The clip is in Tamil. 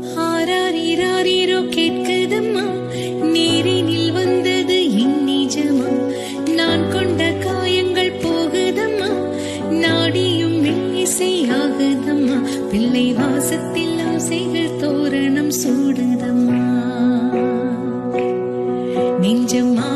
ஆராரிராரிரோ கேட்குதம்மா, நேரினில் வந்தது என் நிஜமா. நான் கொண்ட காயங்கள் போகுதம்மா, நாடியும் மெல்லிசையாகுதம்மா. பிள்ளை வாசத்தில் ஆசைகள் தோரணம் சூடுதம்மா. நெஞ்சம்மா